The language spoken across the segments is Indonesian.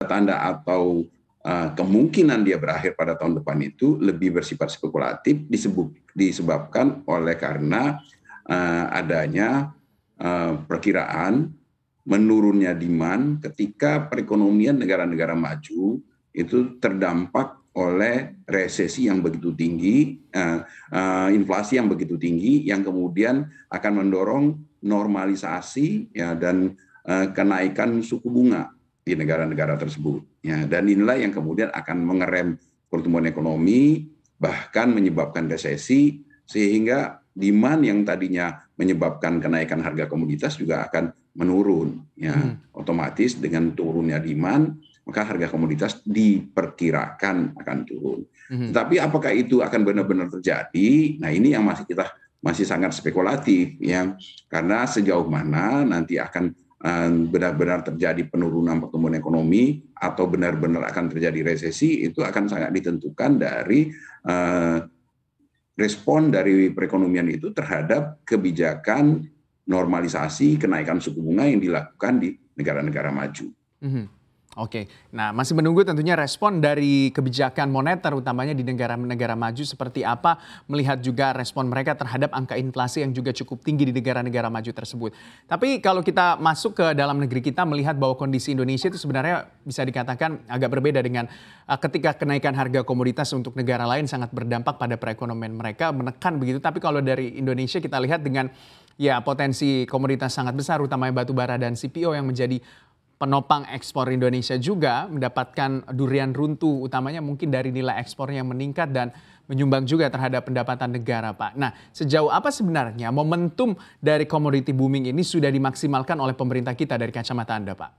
tanda-tanda atau kemungkinan dia berakhir pada tahun depan itu lebih bersifat spekulatif disebabkan oleh karena adanya perkiraan menurunnya demand ketika perekonomian negara-negara maju itu terdampak oleh resesi yang begitu tinggi, inflasi yang begitu tinggi, yang kemudian akan mendorong normalisasi ya, dan kenaikan suku bunga di negara-negara tersebut. Ya, dan inilah yang kemudian akan mengerem pertumbuhan ekonomi, bahkan menyebabkan resesi, sehingga demand yang tadinya menyebabkan kenaikan harga komoditas juga akan menurun. Ya, otomatis dengan turunnya demand, maka harga komoditas diperkirakan akan turun. Tetapi apakah itu akan benar-benar terjadi? Nah, ini yang masih sangat spekulatif, ya, karena sejauh mana nanti akan benar-benar terjadi penurunan pertumbuhan ekonomi atau benar-benar akan terjadi resesi, itu akan sangat ditentukan dari respon dari perekonomian itu terhadap kebijakan normalisasi kenaikan suku bunga yang dilakukan di negara-negara maju. Oke, nah masih menunggu tentunya respon dari kebijakan moneter utamanya di negara-negara maju seperti apa, melihat juga respon mereka terhadap angka inflasi yang juga cukup tinggi di negara-negara maju tersebut. Tapi kalau kita masuk ke dalam negeri kita melihat bahwa kondisi Indonesia itu sebenarnya bisa dikatakan agak berbeda dengan ketika kenaikan harga komoditas untuk negara lain sangat berdampak pada perekonomian mereka, menekan begitu. Tapi kalau dari Indonesia kita lihat dengan ya potensi komoditas sangat besar utamanya batu bara dan CPO yang menjadi penopang ekspor Indonesia juga mendapatkan durian runtuh utamanya mungkin dari nilai ekspornya yang meningkat dan menyumbang juga terhadap pendapatan negara, Pak. Nah, sejauh apa sebenarnya momentum dari commodity booming ini sudah dimaksimalkan oleh pemerintah kita dari kacamata Anda, Pak?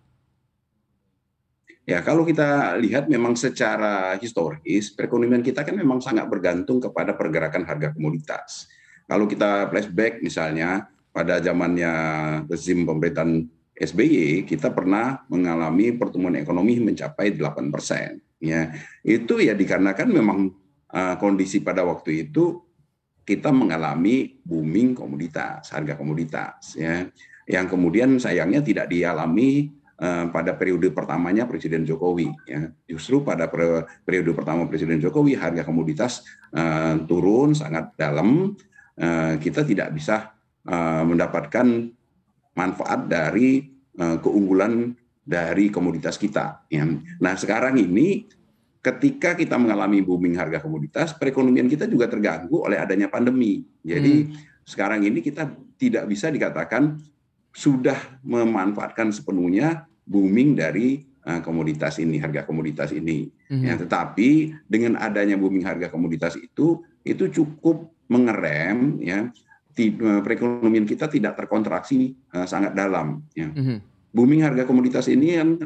Ya, kalau kita lihat memang secara historis, perekonomian kita kan memang sangat bergantung kepada pergerakan harga komoditas. Kalau kita flashback misalnya pada zamannya rezim pemerintahan SBY, kita pernah mengalami pertumbuhan ekonomi mencapai 8%. Ya, itu ya dikarenakan memang kondisi pada waktu itu kita mengalami booming komoditas, harga komoditas. Ya, yang kemudian sayangnya tidak dialami pada periode pertamanya Presiden Jokowi. Ya. Justru pada periode pertama Presiden Jokowi harga komoditas turun sangat dalam, kita tidak bisa mendapatkan manfaat dari keunggulan dari komoditas kita. Nah, sekarang ini ketika kita mengalami booming harga komoditas, perekonomian kita juga terganggu oleh adanya pandemi. Jadi sekarang ini kita tidak bisa dikatakan sudah memanfaatkan sepenuhnya booming dari komoditas ini, harga komoditas ini. Ya, tetapi dengan adanya booming harga komoditas itu cukup mengerem, ya, perekonomian kita tidak terkontraksi sangat dalam. Ya. Booming harga komoditas ini yang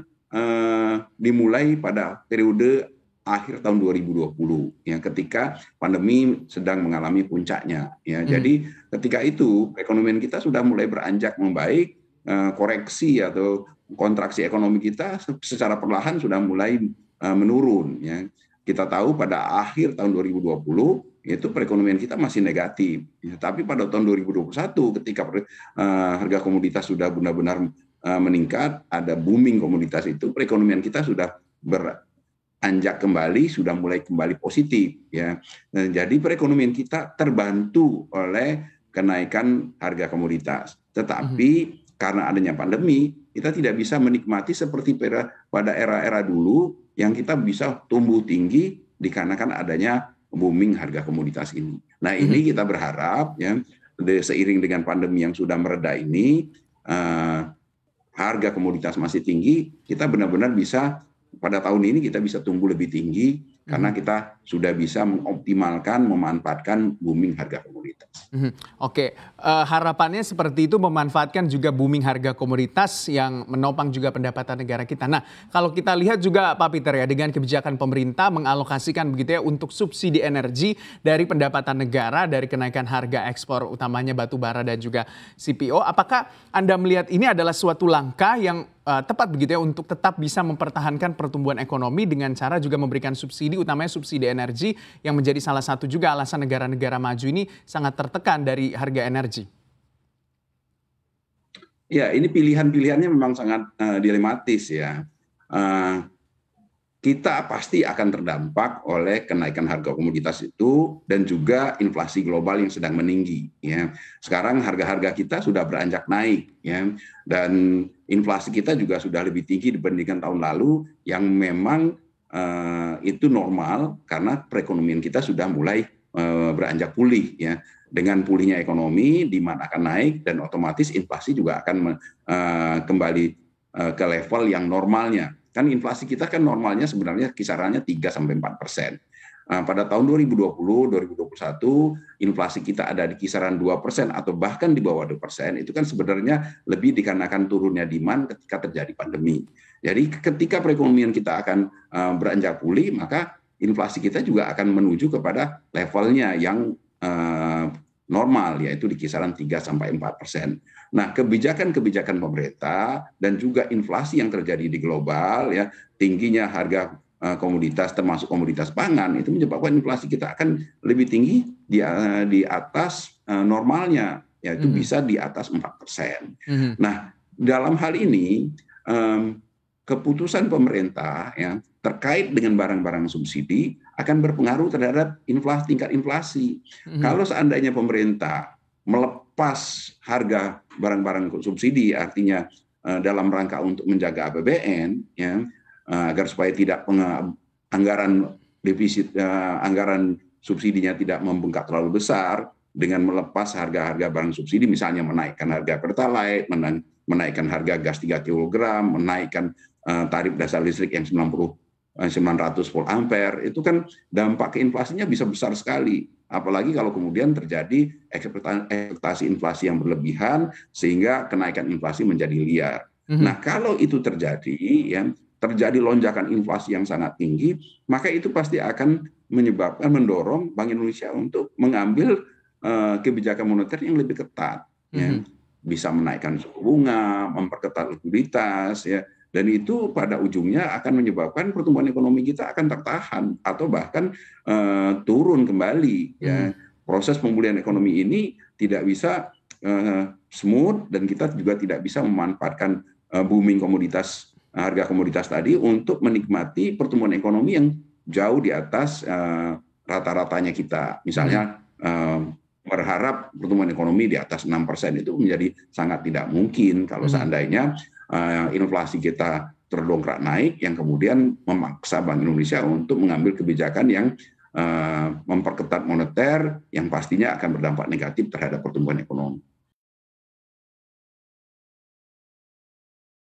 dimulai pada periode akhir tahun 2020, ya, ketika pandemi sedang mengalami puncaknya. Ya. Jadi ketika itu perekonomian kita sudah mulai beranjak membaik, koreksi atau kontraksi ekonomi kita secara perlahan sudah mulai menurun. Ya. Kita tahu pada akhir tahun 2020 itu perekonomian kita masih negatif. Ya, tapi pada tahun 2021 ketika harga komoditas sudah benar-benar meningkat, ada booming komoditas itu, perekonomian kita sudah beranjak kembali, sudah mulai kembali positif. Ya. Nah, jadi perekonomian kita terbantu oleh kenaikan harga komoditas. Tetapi karena adanya pandemi, kita tidak bisa menikmati seperti pada era-era dulu yang kita bisa tumbuh tinggi dikarenakan adanya booming harga komoditas ini. Nah, ini kita berharap, ya, seiring dengan pandemi yang sudah mereda ini, harga komoditas masih tinggi, kita benar-benar bisa pada tahun ini kita bisa tumbuh lebih tinggi karena kita sudah bisa mengoptimalkan, memanfaatkan booming harga komoditas. Oke, harapannya seperti itu, memanfaatkan juga booming harga komoditas yang menopang juga pendapatan negara kita. Nah, kalau kita lihat juga Pak Peter ya, dengan kebijakan pemerintah mengalokasikan begitu ya untuk subsidi energi dari pendapatan negara dari kenaikan harga ekspor utamanya batu bara dan juga CPO. Apakah Anda melihat ini adalah suatu langkah yang tepat begitu ya untuk tetap bisa mempertahankan pertumbuhan ekonomi dengan cara juga memberikan subsidi, utamanya subsidi energi yang menjadi salah satu juga alasan negara-negara maju ini sangat tertekan dari harga energi? Ya, ini pilihan-pilihannya memang sangat dilematis ya. kita pasti akan terdampak oleh kenaikan harga komoditas itu dan juga inflasi global yang sedang meninggi. Ya, sekarang harga-harga kita sudah beranjak naik, ya, dan inflasi kita juga sudah lebih tinggi dibandingkan tahun lalu yang memang itu normal karena perekonomian kita sudah mulai beranjak pulih, ya. Dengan pulihnya ekonomi, demand akan naik dan otomatis inflasi juga akan kembali ke level yang normalnya. Kan inflasi kita kan normalnya sebenarnya kisarannya 3-4%. Pada tahun 2020, 2021 inflasi kita ada di kisaran 2% atau bahkan di bawah 2%. Itu kan sebenarnya lebih dikarenakan turunnya demand ketika terjadi pandemi. Jadi ketika perekonomian kita akan beranjak pulih, maka inflasi kita juga akan menuju kepada levelnya yang normal, yaitu di kisaran 3-4%. Nah, kebijakan-kebijakan pemerintah dan juga inflasi yang terjadi di global, ya, tingginya harga komoditas termasuk komoditas pangan itu menyebabkan inflasi kita akan lebih tinggi di atas normalnya, yaitu bisa di atas 4%. Nah, dalam hal ini keputusan pemerintah, ya, terkait dengan barang-barang subsidi akan berpengaruh terhadap tingkat inflasi. Kalau seandainya pemerintah melepas harga barang-barang subsidi, artinya dalam rangka untuk menjaga APBN, ya, agar supaya tidak anggaran defisit, anggaran subsidinya tidak membengkak terlalu besar dengan melepas harga-harga barang subsidi, misalnya menaikkan harga Pertalite, menaikkan harga gas 3 kg, menaikkan tarif dasar listrik yang 900 volt ampere, itu kan dampak ke inflasinya bisa besar sekali. Apalagi kalau kemudian terjadi ekspektasi inflasi yang berlebihan sehingga kenaikan inflasi menjadi liar. Nah, kalau itu terjadi, ya, terjadi lonjakan inflasi yang sangat tinggi, maka itu pasti akan mendorong Bank Indonesia untuk mengambil kebijakan moneter yang lebih ketat, ya. Bisa menaikkan suku bunga, memperketat likuiditas, ya. Dan itu pada ujungnya akan menyebabkan pertumbuhan ekonomi kita akan tertahan atau bahkan turun kembali. Ya. Proses pemulihan ekonomi ini tidak bisa smooth dan kita juga tidak bisa memanfaatkan booming harga komoditas tadi untuk menikmati pertumbuhan ekonomi yang jauh di atas rata-ratanya kita. Misalnya berharap pertumbuhan ekonomi di atas 6% itu menjadi sangat tidak mungkin kalau seandainya inflasi kita terdongkrak naik yang kemudian memaksa Bank Indonesia untuk mengambil kebijakan yang memperketat moneter yang pastinya akan berdampak negatif terhadap pertumbuhan ekonomi.